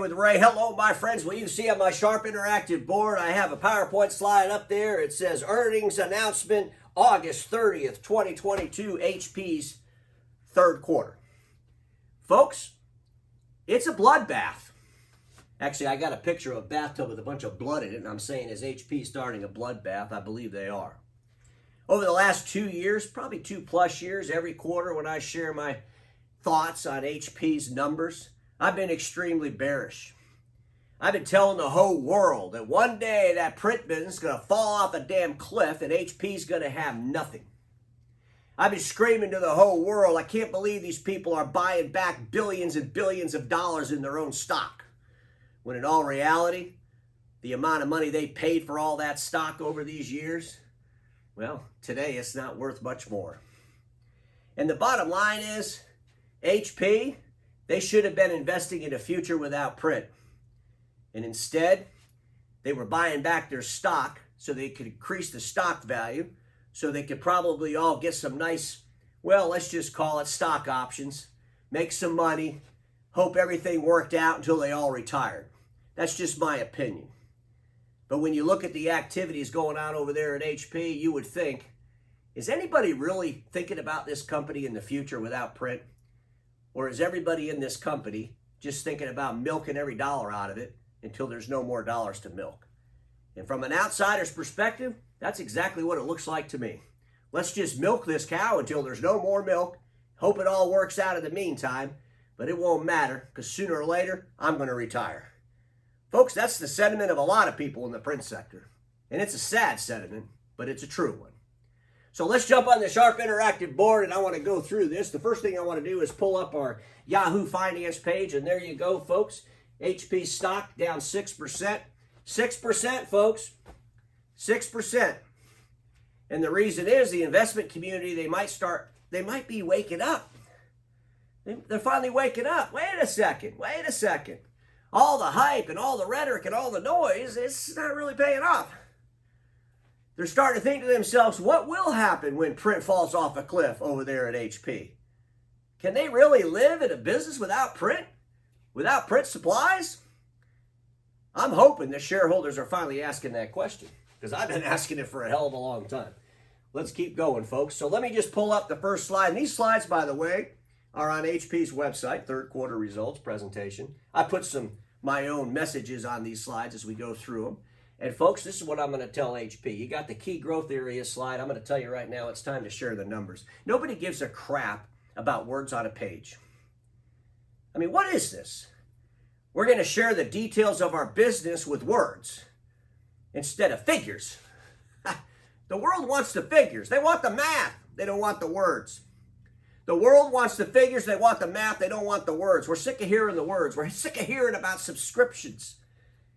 With Ray. Hello, my friends. Well, you see on my Sharp Interactive board, I have a PowerPoint slide up there. It says earnings announcement August 30th, 2022, HP's third quarter. Folks, it's a bloodbath. Actually, I got a picture of a bathtub with a bunch of blood in it, and I'm saying, is HP starting a bloodbath? I believe they are. Over the last 2 years, probably 2+ years, every quarter when I share my thoughts on HP's numbers, I've been extremely bearish. I've been telling the whole world that one day that print business is going to fall off a damn cliff and HP's going to have nothing. I've been screaming to the whole world, I can't believe these people are buying back billions and billions of dollars in their own stock. When in all reality, the amount of money they paid for all that stock over these years, well, today it's not worth much more. And the bottom line is, HP, they should have been investing in a future without print. And instead, they were buying back their stock so they could increase the stock value, so they could probably all get some nice, well, let's just call it stock options, make some money, hope everything worked out until they all retired. That's just my opinion. But when you look at the activities going on over there at HP, you would think, is anybody really thinking about this company in the future without print? Or is everybody in this company just thinking about milking every dollar out of it until there's no more dollars to milk? And from an outsider's perspective, that's exactly what it looks like to me. Let's just milk this cow until there's no more milk. Hope it all works out in the meantime, but it won't matter because sooner or later, I'm going to retire. Folks, that's the sentiment of a lot of people in the print sector. And it's a sad sentiment, but it's a true one. So let's jump on the Sharp Interactive board, and I want to go through this. The first thing I want to do is pull up our Yahoo Finance page, and there you go, folks. HP stock down 6%. 6%, folks. 6%. And the reason is the investment community, they might be waking up. They're finally waking up. Wait a second. All the hype and all the rhetoric and all the noise, it's not really paying off. They're starting to think to themselves, what will happen when print falls off a cliff over there at HP? Can they really live in a business without print? Without print supplies? I'm hoping the shareholders are finally asking that question, because I've been asking it for a hell of a long time. Let's keep going, folks. So let me just pull up the first slide. And these slides, by the way, are on HP's website, third quarter results presentation. I put my own messages on these slides as we go through them. And folks, this is what I'm going to tell HP. You got the key growth area slide. I'm going to tell you right now, it's time to share the numbers. Nobody gives a crap about words on a page. I mean, what is this? We're going to share the details of our business with words instead of figures. The world wants the figures. They want the math. They don't want the words. The world wants the figures. They want the math. They don't want the words. We're sick of hearing the words. We're sick of hearing about subscriptions.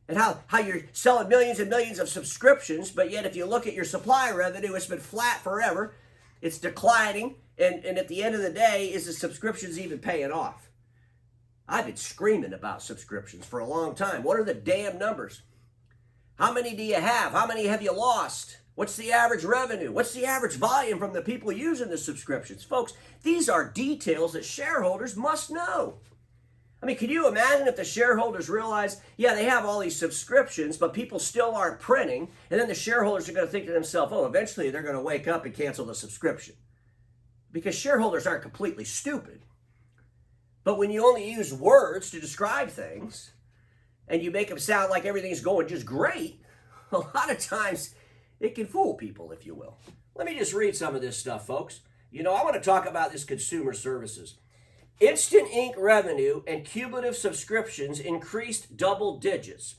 And how you're selling millions and millions of subscriptions, but yet if you look at your supply revenue, it's been flat forever. It's declining, and at the end of the day, is the subscriptions even paying off? I've been screaming about subscriptions for a long time. What are the damn numbers? How many do you have? How many have you lost? What's the average revenue? What's the average volume from the people using the subscriptions? Folks, these are details that shareholders must know. I mean, can you imagine if the shareholders realize, yeah, they have all these subscriptions, but people still aren't printing, and then the shareholders are going to think to themselves, oh, eventually they're going to wake up and cancel the subscription. Because shareholders aren't completely stupid. But when you only use words to describe things, and you make them sound like everything's going just great, a lot of times it can fool people, if you will. Let me just read some of this stuff, folks. You know, I want to talk about this consumer services. Instant ink revenue and cumulative subscriptions increased double digits.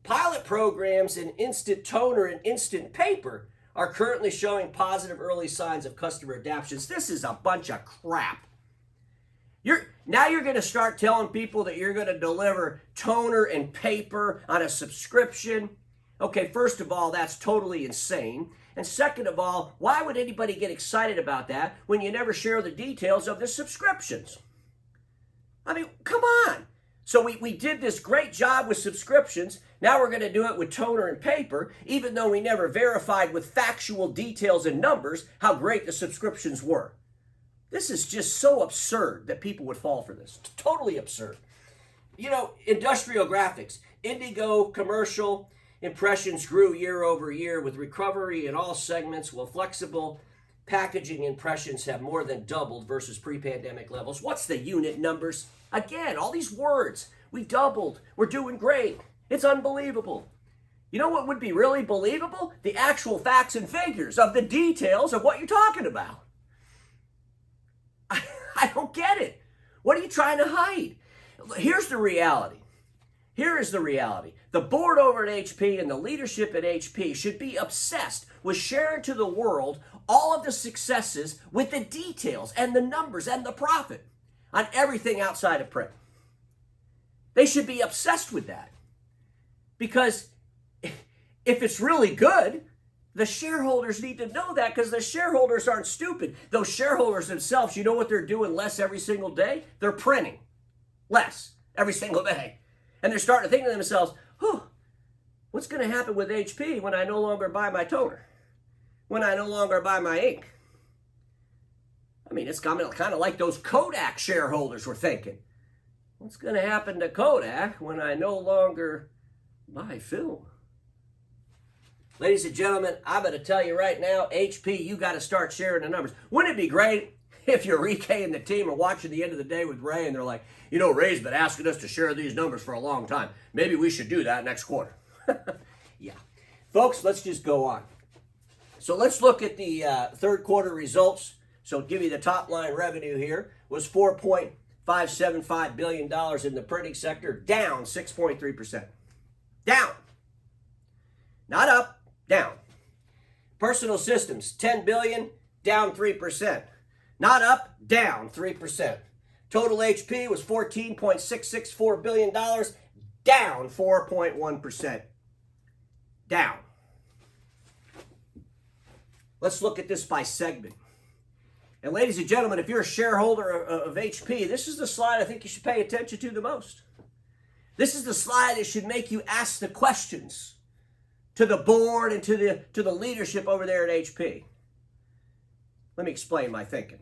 Pilot programs in instant toner and instant paper are currently showing positive early signs of customer adoptions. This is a bunch of crap. Now you're going to start telling people that you're going to deliver toner and paper on a subscription. Okay, first of all, that's totally insane. And second of all, why would anybody get excited about that when you never share the details of the subscriptions? I mean, come on. So we did this great job with subscriptions. Now we're going to do it with toner and paper, even though we never verified with factual details and numbers how great the subscriptions were. This is just so absurd that people would fall for this. Totally absurd. Industrial graphics, Indigo commercial impressions grew year over year with recovery in all segments, while flexible packaging impressions have more than doubled versus pre-pandemic levels. What's the unit numbers? Again, all these words. We doubled. We're doing great. It's unbelievable. You know what would be really believable? The actual facts and figures of the details of what you're talking about. I don't get it. What are you trying to hide? Here's the reality. Here is the reality. The board over at HP and the leadership at HP should be obsessed with sharing to the world all of the successes with the details and the numbers and the profit on everything outside of print. They should be obsessed with that. Because if it's really good, the shareholders need to know that, because the shareholders aren't stupid. Those shareholders themselves, you know what they're doing less every single day? They're printing less every single day. And they're starting to think to themselves, what's going to happen with HP when I no longer buy my toner? When I no longer buy my ink? I mean, it's kind of like those Kodak shareholders were thinking. What's going to happen to Kodak when I no longer buy film? Ladies and gentlemen, I'm going to tell you right now, HP, you got to start sharing the numbers. Wouldn't it be great if Eureka and the team are watching the end of the day with Ray and they're like, Ray's been asking us to share these numbers for a long time. Maybe we should do that next quarter. Yeah. Folks, let's just go on. So let's look at the third quarter results. So give you the top line revenue here was $4.575 billion in the printing sector, down 6.3%. Down. Not up, down. Personal systems, $10 billion, down 3%. Not up, down 3%. Total HP was $14.664 billion, down 4.1%. Down. Let's look at this by segment. And ladies and gentlemen, if you're a shareholder of HP, this is the slide I think you should pay attention to the most. This is the slide that should make you ask the questions to the board and to the leadership over there at HP. Let me explain my thinking.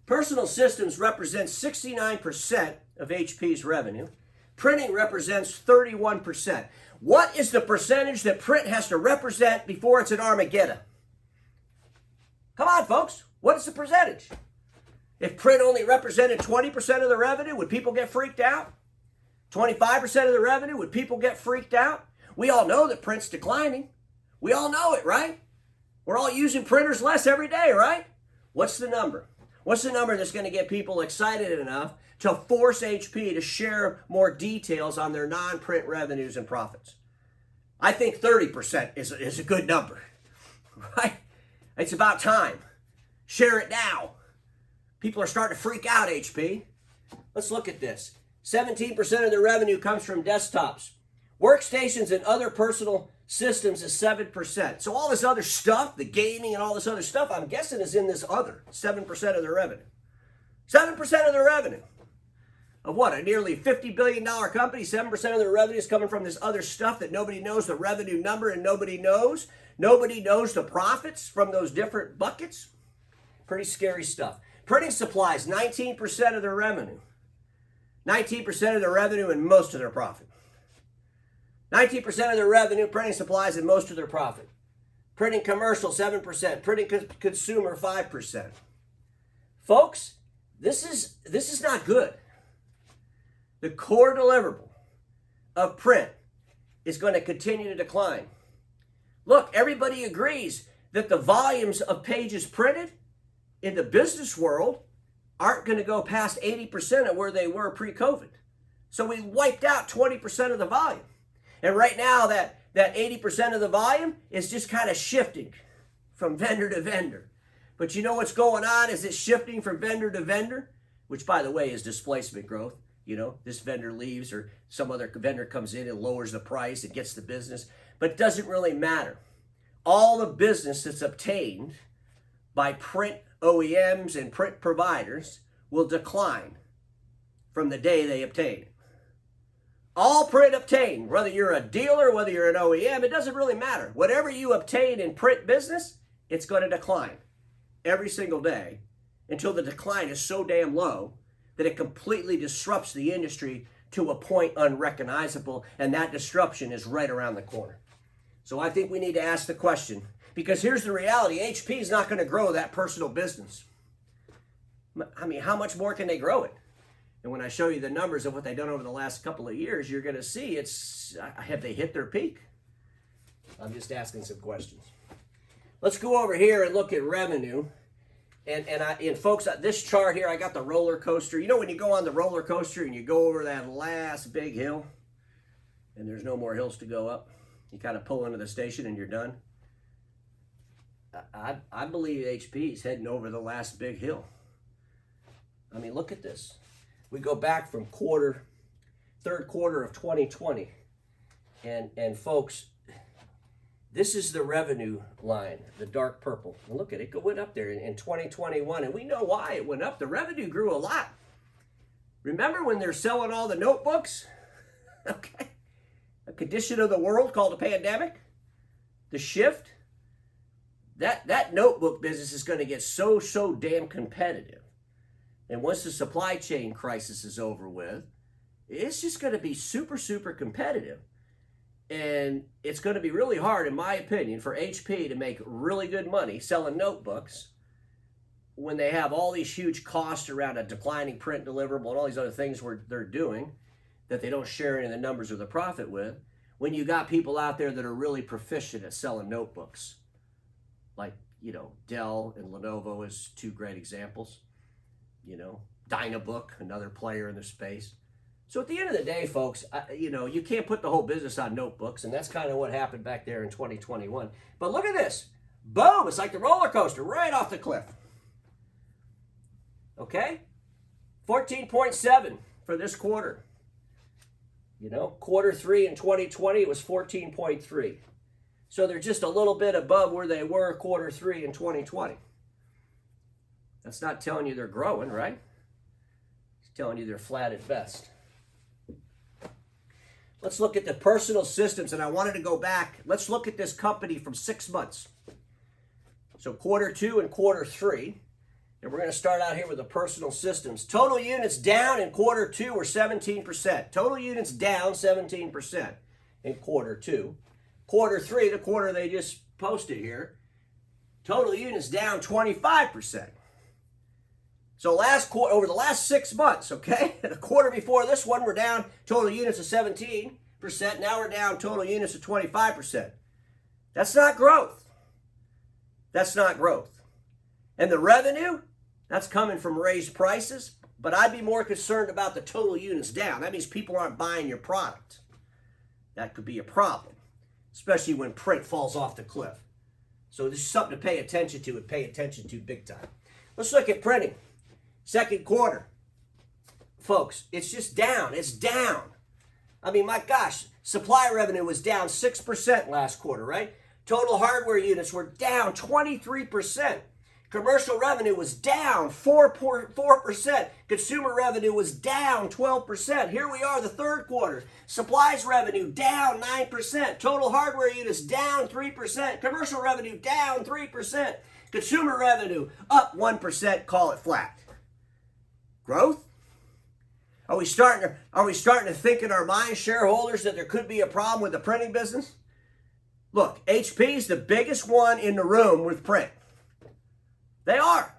Personal systems represents 69% of HP's revenue. Printing represents 31%. What is the percentage that print has to represent before it's an Armageddon? Come on, folks. What is the percentage? If print only represented 20% of the revenue, would people get freaked out? 25% of the revenue, would people get freaked out? We all know that print's declining. We all know it, right? We're all using printers less every day, right? What's the number? What's the number that's going to get people excited enough to force HP to share more details on their non-print revenues and profits? I think 30% is a good number, right? It's about time. Share it now. People are starting to freak out, HP. Let's look at this. 17% of the revenue comes from desktops. Workstations and other personal systems is 7%. So all this other stuff, the gaming and all this other stuff, I'm guessing is in this other 7% of the revenue. 7% of the revenue. Of what? A nearly $50 billion company, 7% of the revenue is coming from this other stuff that nobody knows the revenue number and nobody knows. Nobody knows the profits from those different buckets. Pretty scary stuff. Printing supplies, 19% of their revenue. 19% of their revenue and most of their profit. 19% of their revenue, printing supplies, and most of their profit. Printing commercial, 7%. Printing consumer, 5%. Folks, this is not good. The core deliverable of print is going to continue to decline. Look, everybody agrees that the volumes of pages printed in the business world aren't going to go past 80% of where they were pre-COVID. So we wiped out 20% of the volume. And right now, that 80% of the volume is just kind of shifting from vendor to vendor. But you know what's going on is it's shifting from vendor to vendor, which, by the way, is displacement growth. This vendor leaves or some other vendor comes in and lowers the price and gets the business. But it doesn't really matter. All the business that's obtained by print OEMs and print providers will decline from the day they obtain it. All print obtained, whether you're a dealer, whether you're an OEM, it doesn't really matter. Whatever you obtain in print business, it's going to decline every single day until the decline is so damn low that it completely disrupts the industry to a point unrecognizable, and that disruption is right around the corner. So I think we need to ask the question, because here's the reality: HP is not going to grow that personal business. I mean, how much more can they grow it? And when I show you the numbers of what they've done over the last couple of years, you're going to see have they hit their peak? I'm just asking some questions. Let's go over here and look at revenue. And folks, this chart here, I got the roller coaster. You know when you go on the roller coaster and you go over that last big hill and there's no more hills to go up? You kind of pull into the station and you're done. I believe HP is heading over the last big hill. I mean, look at this. We go back from third quarter of 2020. And folks, this is the revenue line, the dark purple. And look at it, it went up there in 2021. And we know why it went up. The revenue grew a lot. Remember when they're selling all the notebooks? Okay. A condition of the world called a pandemic. The shift. That notebook business is going to get so damn competitive. And once the supply chain crisis is over with, it's just going to be super competitive. And it's going to be really hard, in my opinion, for HP to make really good money selling notebooks when they have all these huge costs around a declining print deliverable and all these other things they're doing that they don't share any of the numbers or the profit with, when you got people out there that are really proficient at selling notebooks. Like, you know, Dell and Lenovo is two great examples. You know, Dynabook, another player in the space. So at the end of the day, folks, you know, you can't put the whole business on notebooks, and that's kind of what happened back there in 2021. But look at this. Boom! It's like the roller coaster right off the cliff. Okay? 14.7 for this quarter. You know, quarter 3 in 2020, it was 14.3. So they're just a little bit above where they were quarter 3 in 2020. That's not telling you they're growing, right? It's telling you they're flat at best. Let's look at the personal systems, and I wanted to go back. Let's look at this company from 6 months. So quarter 2 and quarter 3. And we're going to start out here with the personal systems. Total units down in quarter 2 were 17%. Total units down 17% in quarter 2. Quarter 3, the quarter they just posted here, total units down 25%. So last quarter, over the last 6 months, okay, the quarter before this one, we're down total units of 17%. Now we're down total units of 25%. That's not growth. That's not growth. And the revenue, that's coming from raised prices. But I'd be more concerned about the total units down. That means people aren't buying your product. That could be a problem, especially when print falls off the cliff. So this is something to pay attention to and pay attention to big time. Let's look at printing. Second quarter. Folks, it's just down. It's down. I mean, my gosh, supply revenue was down 6% last quarter, right? Total hardware units were down 23%. Commercial revenue was down 4%. Consumer revenue was down 12%. Here we are, the third quarter. Supplies revenue down 9%. Total hardware units down 3%. Commercial revenue down 3%. Consumer revenue up 1%. Call it flat. Growth? Are we starting to think in our minds, shareholders, that there could be a problem with the printing business? Look, HP is the biggest one in the room with print. They are.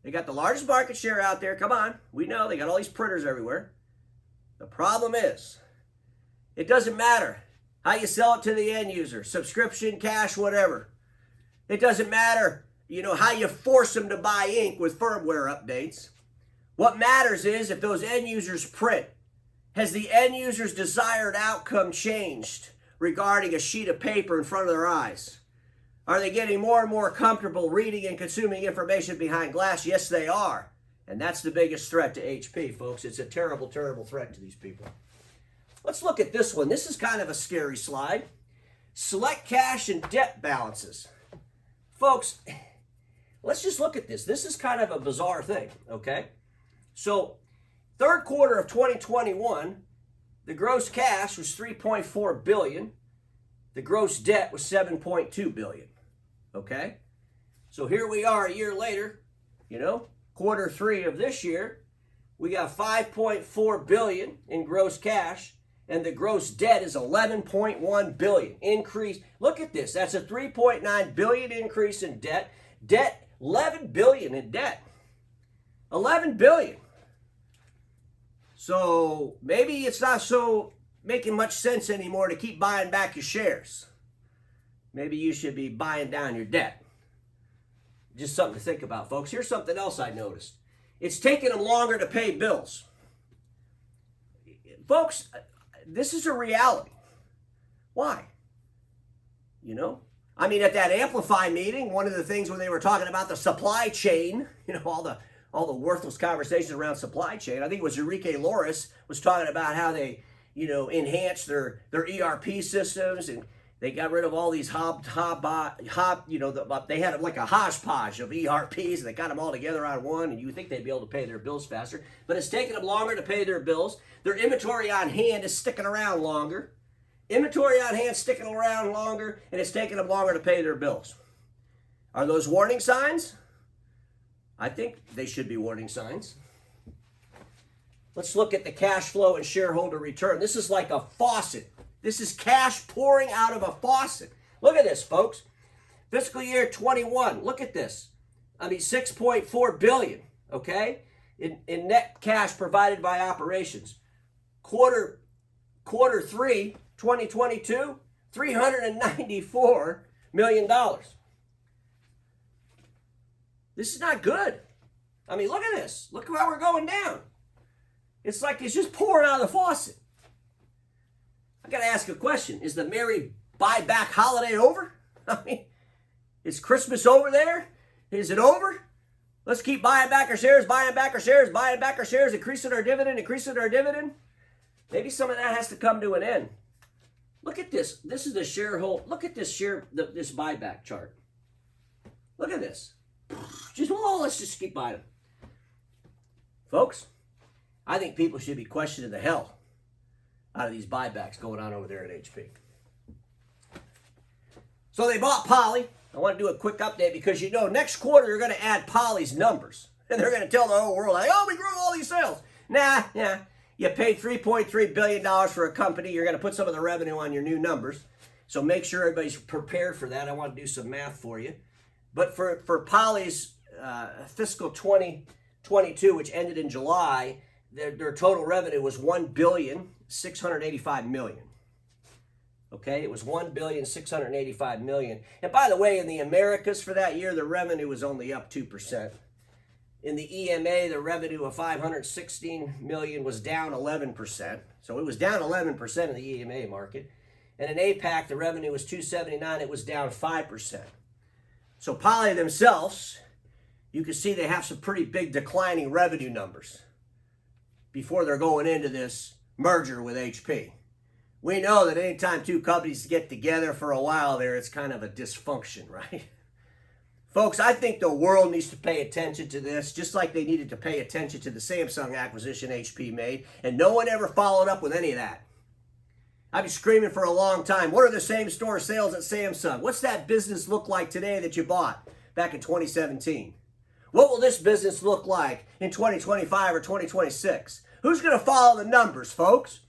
They got the largest market share out there. Come on. We know they got all these printers everywhere. The problem is, it doesn't matter how you sell it to the end user, subscription, cash, whatever. It doesn't matter, you know, how you force them to buy ink with firmware updates. What matters is if those end users print. Has the end user's desired outcome changed regarding a sheet of paper in front of their eyes? Are they getting more and more comfortable reading and consuming information behind glass? Yes, they are. And that's the biggest threat to HP, folks. It's a terrible, terrible threat to these people. Let's look at this one. This is kind of a scary slide. Select cash and debt balances. Folks, let's just look at this. This is kind of a bizarre thing, okay? So, third quarter of 2021, the gross cash was $3.4 billion. The gross debt was $7.2 billion. Okay? So here we are a year later, you know, quarter 3 of this year. We got $5.4 billion in gross cash, and the gross debt is $11.1 billion. Increase. Look at this. That's a $3.9 billion increase in debt. Debt, $11 billion in debt. $11 billion. So maybe it's not so making much sense anymore to keep buying back your shares. Maybe you should be buying down your debt. Just something to think about, folks. Here's something else I noticed. It's taking them longer to pay bills. Folks, this is a reality. Why? You know? I mean, at that Amplify meeting, one of the things when they were talking about the supply chain, you know, all the worthless conversations around supply chain, I think it was Enrique Loris was talking about how they, you know, enhanced their ERP systems, and they got rid of all these they had like a hodgepodge of ERPs, and they got them all together on one, and you think they'd be able to pay their bills faster, but it's taking them longer to pay their bills. Their inventory on hand is sticking around longer. Inventory on hand sticking around longer, and it's taking them longer to pay their bills. Are those warning signs? I think they should be warning signs. Let's look at the cash flow and shareholder return. This is like a faucet. This is cash pouring out of a faucet. Look at this, folks. Fiscal year 21. Look at this. I mean, $6.4 billion, okay, in net cash provided by operations. Quarter 3, 2022, $394 million. This is not good. I mean, look at this. Look how we're going down. It's like it's just pouring out of the faucet. I got to ask a question. Is the merry buyback holiday over? I mean, is Christmas over there? Is it over? Let's keep buying back our shares, buying back our shares, buying back our shares, increasing our dividend, increasing our dividend. Maybe some of that has to come to an end. Look at this. This is the shareholder. Look at this this buyback chart. Look at this. Let's just keep buying them. Folks, I think people should be questioning the hell out of these buybacks going on over there at HP. So they bought Poly. I want to do a quick update because, you know, next quarter they're going to add Poly's numbers. And they're going to tell the whole world, like, oh, we grew all these sales. Nah. You paid $3.3 billion for a company. You're going to put some of the revenue on your new numbers. So make sure everybody's prepared for that. I want to do some math for you. But for Poly's fiscal 2022, which ended in July, their total revenue was $1,685 million. Okay, it was $1,685 million. And by the way, in the Americas for that year, the revenue was only up 2%. In the EMA, the revenue of $516 million was down 11%. So it was down 11% in the EMA market. And in APAC, the revenue was $279. It was down 5%. So Poly themselves, you can see they have some pretty big declining revenue numbers before they're going into this merger with HP. We know that anytime two companies get together for a while there, it's kind of a dysfunction, right? Folks, I think the world needs to pay attention to this, just like they needed to pay attention to the Samsung acquisition HP made, and no one ever followed up with any of that. I've been screaming for a long time. What are the same store sales at Samsung? What's that business look like today that you bought back in 2017? What will this business look like in 2025 or 2026? Who's going to follow the numbers, folks?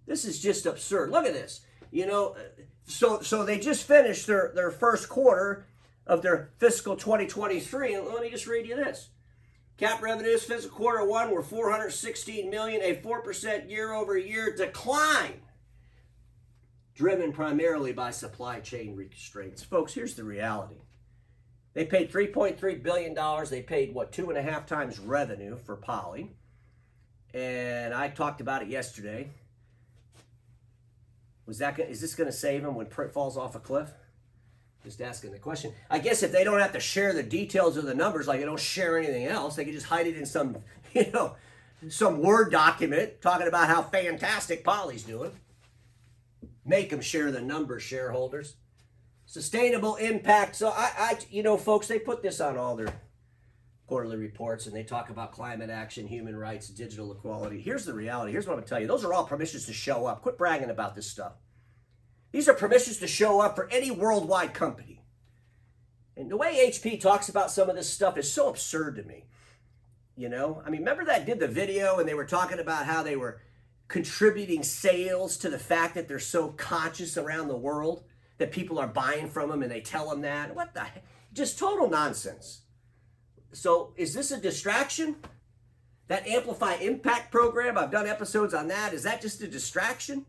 This is just absurd. Look at this. You know, so they just finished their first quarter of their fiscal 2023, and let me just read you this. Cap revenues fiscal quarter 1 were $416 million, a 4% year-over-year decline, driven primarily by supply chain restraints. Folks, here's the reality. They paid $3.3 billion. They paid, 2.5 times revenue for Poly. And I talked about it yesterday. Is this going to save them when print falls off a cliff? Just asking the question. I guess if they don't have to share the details of the numbers, like they don't share anything else, they can just hide it in some Word document talking about how fantastic Poly's doing. Make them share the numbers, shareholders. Sustainable impact. So folks, they put this on all their quarterly reports, and they talk about climate action, human rights, digital equality. Here's the reality. Here's what I'm going to tell you. Those are all permissions to show up. Quit bragging about this stuff. These are permissions to show up for any worldwide company. And the way HP talks about some of this stuff is so absurd to me. You know, I mean, remember that did the video and they were talking about how they were contributing sales to the fact that they're so conscious around the world that people are buying from them and they tell them that? What the heck? Just total nonsense. So is this a distraction? That Amplify Impact program, I've done episodes on that. Is that just a distraction?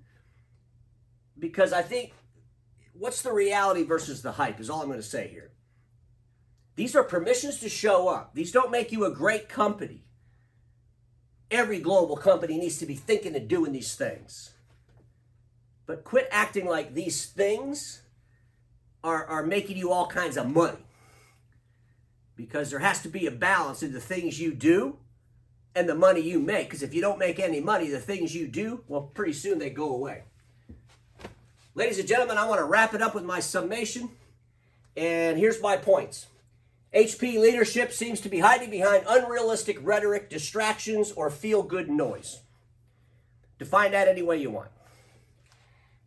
Because I think, what's the reality versus the hype is all I'm going to say here. These are permissions to show up. These don't make you a great company. Every global company needs to be thinking and doing these things. But quit acting like these things are making you all kinds of money. Because there has to be a balance in the things you do and the money you make. Because if you don't make any money, the things you do, well, pretty soon they go away. Ladies and gentlemen, I want to wrap it up with my summation. And here's my points. HP leadership seems to be hiding behind unrealistic rhetoric, distractions, or feel-good noise. Define that any way you want.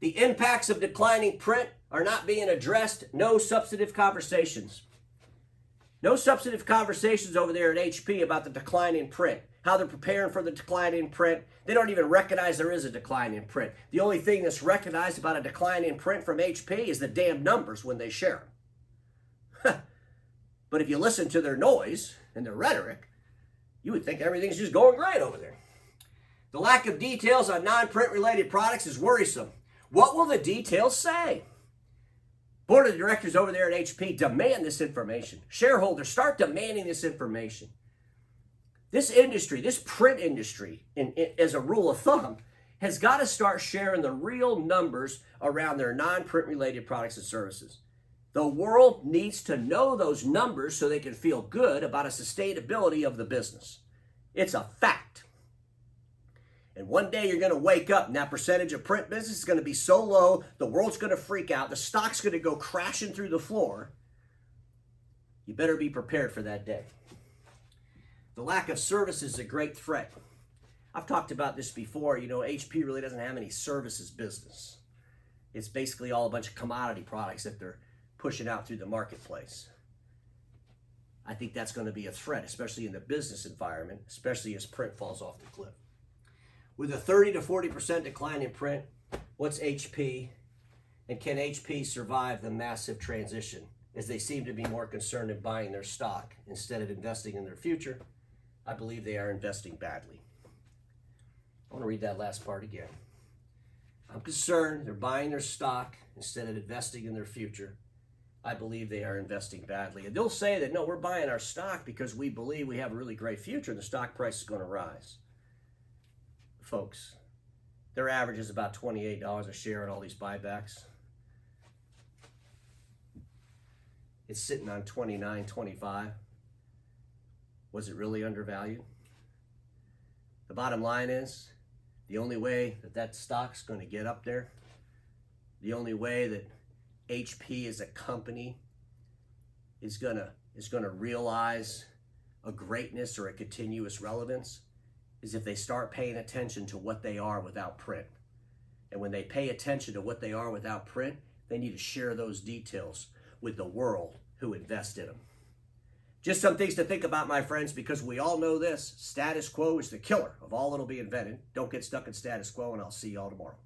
The impacts of declining print are not being addressed. No substantive conversations. No substantive conversations over there at HP about the decline in print, how they're preparing for the decline in print. They don't even recognize there is a decline in print. The only thing that's recognized about a decline in print from HP is the damn numbers when they share them. But if you listen to their noise and their rhetoric, you would think everything's just going great over there. The lack of details on non-print related products is worrisome. What will the details say? Board of directors over there at HP demand this information. Shareholders, start demanding this information. This industry, this print industry, as a rule of thumb, has got to start sharing the real numbers around their non-print related products and services. The world needs to know those numbers so they can feel good about a sustainability of the business. It's a fact. And one day you're going to wake up and that percentage of print business is going to be so low, the world's going to freak out, the stock's going to go crashing through the floor. You better be prepared for that day. The lack of service is a great threat. I've talked about this before. You know, HP really doesn't have any services business. It's basically all a bunch of commodity products that they're pushing out through the marketplace. I think that's going to be a threat, especially in the business environment, especially as print falls off the cliff. With a 30 to 40% decline in print, what's HP? And can HP survive the massive transition as they seem to be more concerned in buying their stock instead of investing in their future? I believe they are investing badly. I want to read that last part again. I'm concerned they're buying their stock instead of investing in their future. I believe they are investing badly. And they'll say that, no, we're buying our stock because we believe we have a really great future and the stock price is going to rise. Folks, their average is about $28 a share on all these buybacks. It's sitting on $29, $25. Was it really undervalued? The bottom line is, the only way that that stock's going to get up there, the only way that HP as a company is gonna realize a greatness or a continuous relevance is if they start paying attention to what they are without print. And when they pay attention to what they are without print, they need to share those details with the world who invest in them. Just some things to think about, my friends, because we all know this: status quo is the killer of all that'll be invented. Don't get stuck in status quo, and I'll see you all tomorrow.